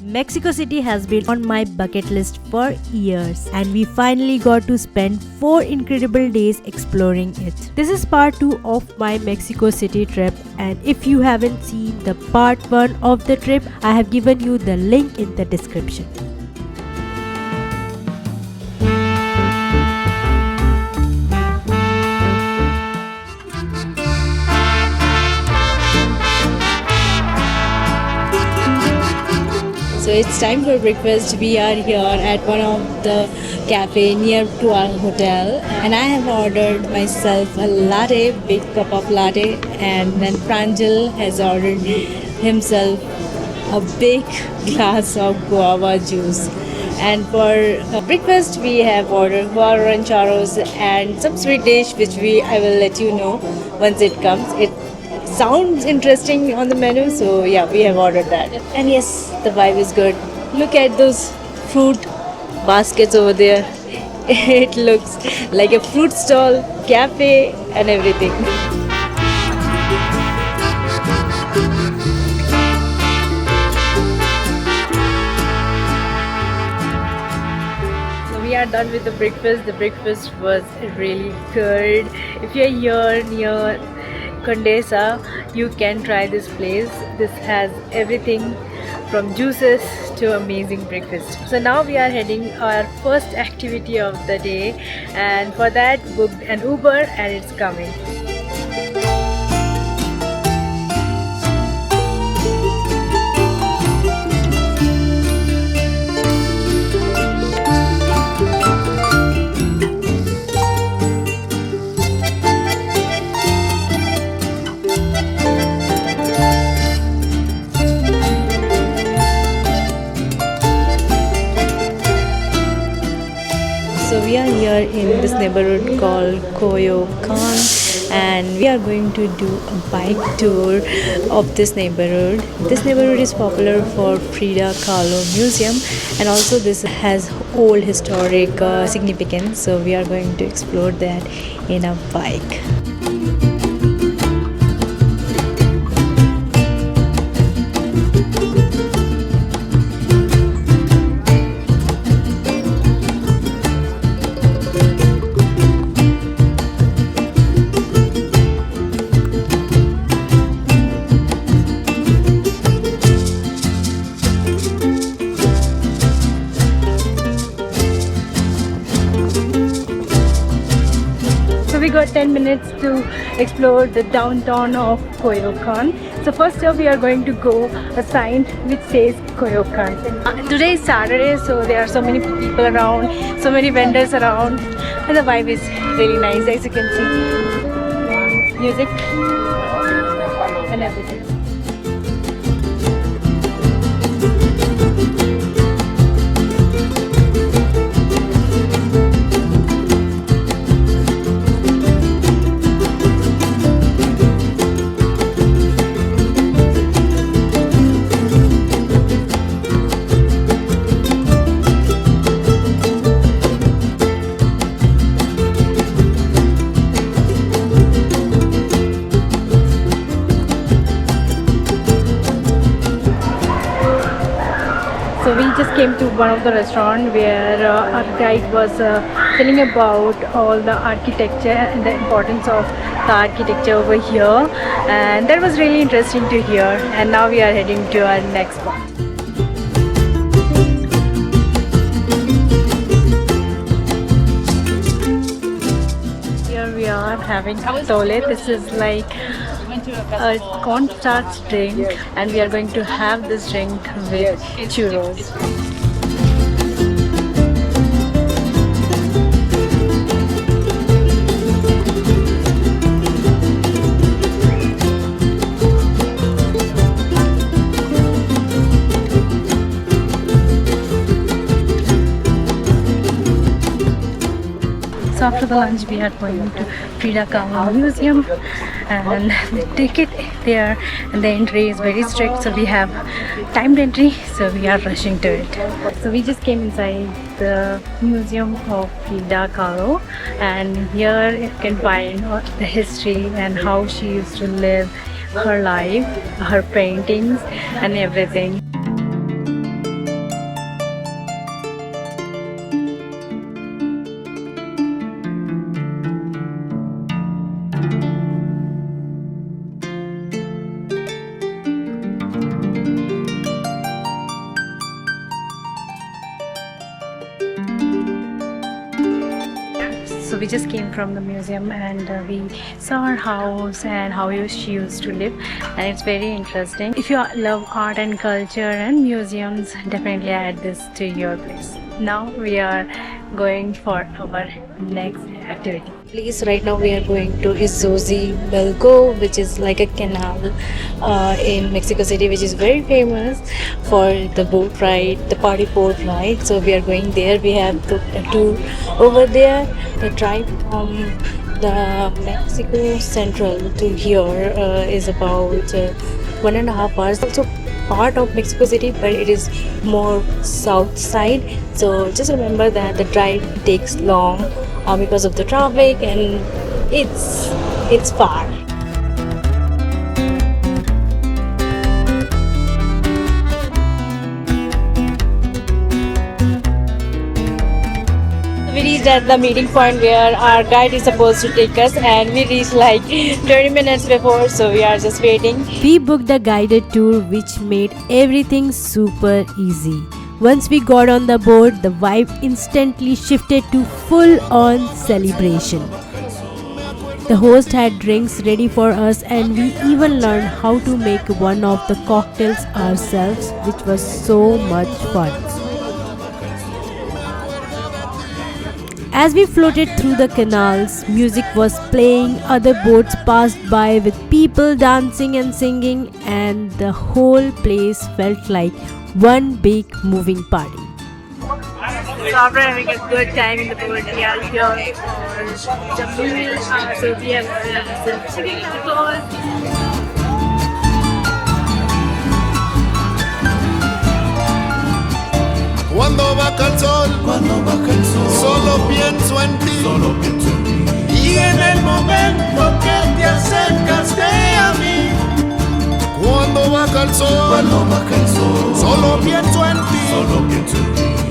Mexico City has been on my bucket list for years, and we finally got to spend 4 incredible days exploring it. This is part 2 of my Mexico City trip, and if you haven't seen the part 1 of the trip, I have given you the link in the description. So it's time for breakfast. We are here at one of the cafe near to our hotel, and I have ordered myself a latte, big cup of latte, and then Pranjal has ordered himself a big glass of guava juice. And for breakfast, we have ordered guava rancheros and some sweet dish, which I will let you know once it comes. It sounds interesting on the menu, so yeah, we have ordered that. And yes, the vibe is good. Look at those fruit baskets over there. It looks like a fruit stall, cafe, and everything. So we are done with the breakfast. The breakfast was really good. If you're here near Condesa, you can try this place. This has everything from juices to amazing breakfast. So now we are heading our first activity of the day, and for that booked an Uber and it's coming. So we are here in this neighborhood called Coyoacan, and we are going to do a bike tour of this neighborhood. This neighborhood is popular for Frida Kahlo Museum, and also this has old historic significance. So we are going to explore that in a bike. We got 10 minutes to explore the downtown of Coyoacan. So first up, we are going to go a sign which says Coyoacan. Today is Saturday, so there are so many people around, so many vendors around, and the vibe is really nice, as you can see. Music and everything. So we just came to one of the restaurant where our guide was telling about all the architecture and the importance of the architecture over here, and that was really interesting to hear. And now we are heading to our next spot. Here we are having tole. This is like a cornstarch drink, and we are going to have this drink with churros. So after the lunch, we are going to Frida Kahlo Museum, and the ticket there and the entry is very strict, so we have timed entry, so we are rushing to it. So we just came inside the Museum of Frida Kahlo, and here you can find the history and how she used to live her life, her paintings and everything. So we just came from the museum and we saw her house and how she used to live, and it's very interesting. If you love art and culture and museums, definitely add this to your place. Now we are going for our next activity. Place right now we are going to Izozi Belgo, which is like a canal in Mexico City, which is very famous for the boat ride, the party boat ride. So we are going there. We have booked a tour over there. The drive from the Mexico Central to here is about 1.5 hours. Also part of Mexico City, but it is more south side. So just remember that the drive takes long because of the traffic, and it's far. We reached at the meeting point where our guide is supposed to take us, and we reached like 20 minutes before, so we are just waiting. We booked a guided tour which made everything super easy. Once we got on the boat, the vibe instantly shifted to full-on celebration. The host had drinks ready for us, and we even learned how to make one of the cocktails ourselves, which was so much fun. As we floated through the canals, music was playing, other boats passed by with people dancing and singing, and the whole place felt like one big moving party. So after having a good time in the boat, we are here for the meal. So we have some chicken tacos. Cuando baja el sol, solo pienso en ti, y en el momento que te acercaste a mí. Cuando baja el sol, solo pienso en ti,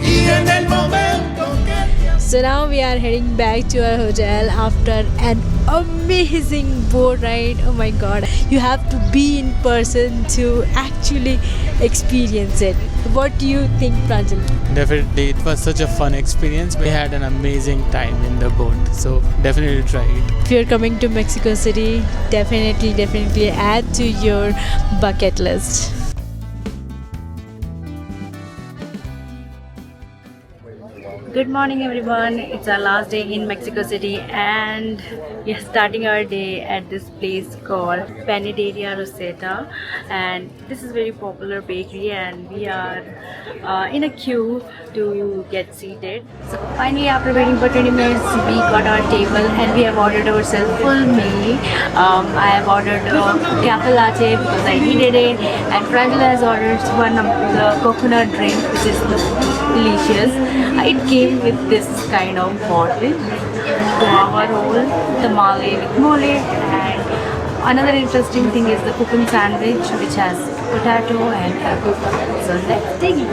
y en el momento que So now we are heading back to our hotel after an amazing boat ride. Oh my god, you have to be in person to actually experience it. What do you think, Pranjal? Definitely, it was such a fun experience. We had an amazing time in the boat, so definitely try it. If you're coming to Mexico City, definitely add to your bucket list. Good morning everyone, it's our last day in Mexico City and we are starting our day at this place called Panaderia Rosetta, and this is very popular bakery and we are in a queue to get seated. So finally, after waiting for 20 minutes, we got our table and we have ordered ourselves full meal. I have ordered a cafe latte because I needed it, and Pranjal has ordered one of the coconut drink, which is delicious. It came with this kind of bottle, guava roll, tamale with mole, and another interesting thing is the coconut sandwich, which has potato and apple. So let's dig it.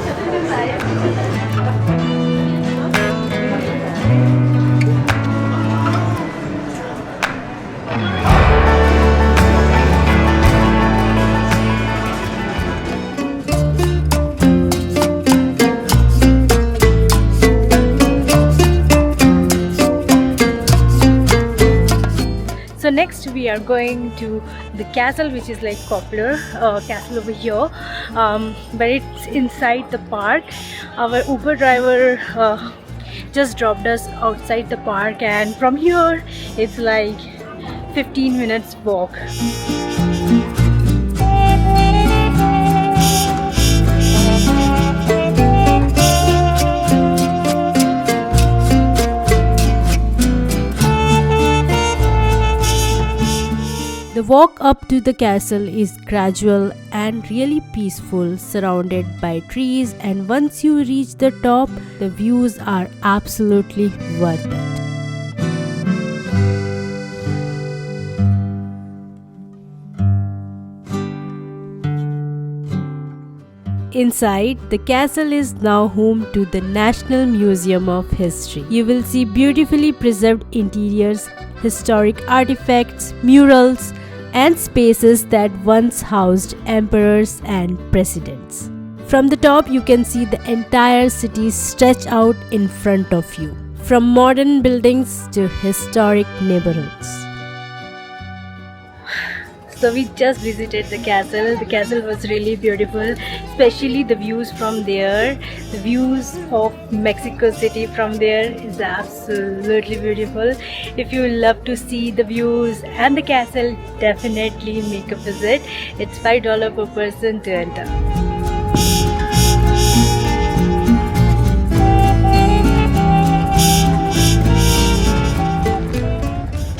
So next we are going to the castle, which is like popular castle over here, but it's inside the park. Our Uber driver just dropped us outside the park, and from here it's like 15 minutes walk. The walk up to the castle is gradual and really peaceful, surrounded by trees, and once you reach the top, the views are absolutely worth it. Inside, the castle is now home to the National Museum of History. You will see beautifully preserved interiors, historic artifacts, murals, and spaces that once housed emperors and presidents. From the top, you can see the entire city stretch out in front of you. from modern buildings to historic neighborhoods. So we just visited the castle. The castle was really beautiful, especially the views from there. The views of Mexico City from there is absolutely beautiful. If you love to see the views and the castle, definitely make a visit. It's $5 per person to enter.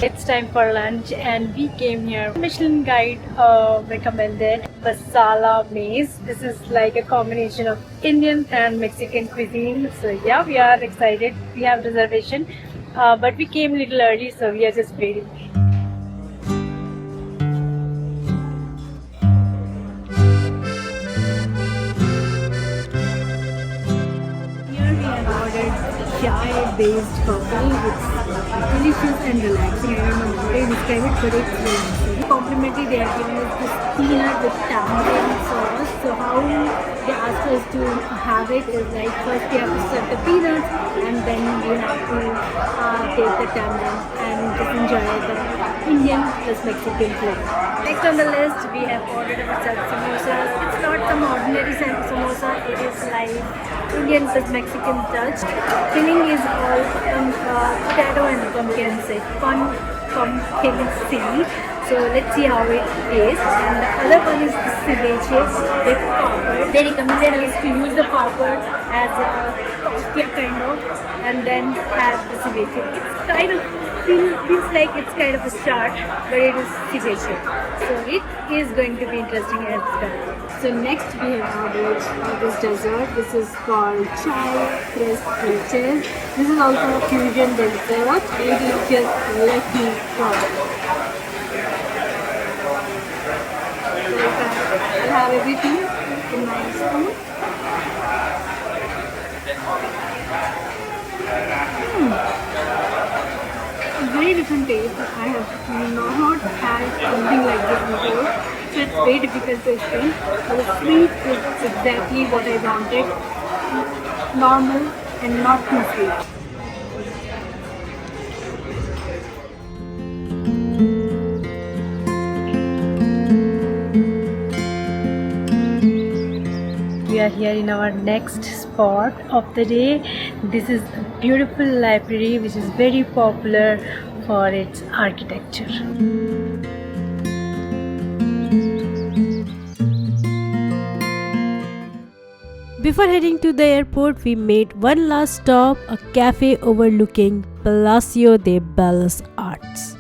It's time for lunch and we came here. Michelin Guide recommended Masala Maze. This is like a combination of Indian and Mexican cuisine. So yeah, we are excited. We have reservation, but we came a little early, so we are just waiting. Here we have ordered chai-based coffee. It's delicious and relaxing. I don't know how to describe it, but it's relaxing. Complimentary, they are giving us this peanut with tamarind sauce. So how they asked us to have it is like first we have to serve the peanuts and then we have to take the tamarind and just enjoy the Indian plus Mexican flavor. Next on the list, we have ordered ourselves samosas. It's not some ordinary samosa. It is like Indian plus Mexican touch. Filling is all potato and pumpkin seed. Pumpkin seed. So let's see how it tastes. And the other one is the ceviche with papad. They recommended us to use the papad as a tortilla kind of, and then have the ceviche. It's kind of feels like it's kind of a start, but it is ceviche. So it is going to be interesting as well. So next we have ordered this dessert. This is called chai pressed peaches. This is also a fusion dessert. It is just lucky product. I'll have everything in my spoon. Very different taste. I have not had something like this before, so it's very difficult to explain. But the sweet is exactly what I wanted. Normal and not too sweet. We are here in our next spot of the day. This is a beautiful library which is very popular for its architecture. Before heading to the airport, we made one last stop, a cafe overlooking Palacio de Bellas Arts.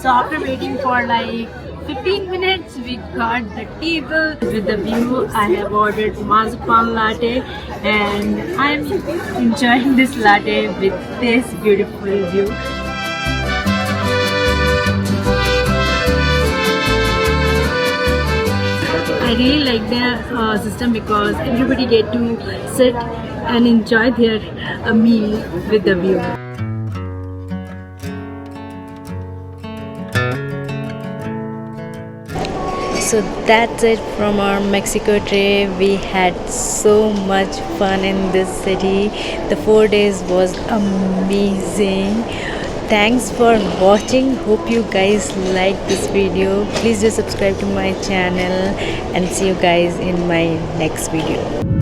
So after waiting for like 15 minutes, we got the table with the view. I have ordered marzipan latte and I'm enjoying this latte with this beautiful view. I really like their system because everybody get to sit and enjoy their meal with the view. So that's it from our Mexico trip. We had so much fun in this city. The 4 days was amazing. Thanks for watching. Hope you guys like this video. Please do subscribe to my channel and see you guys in my next video.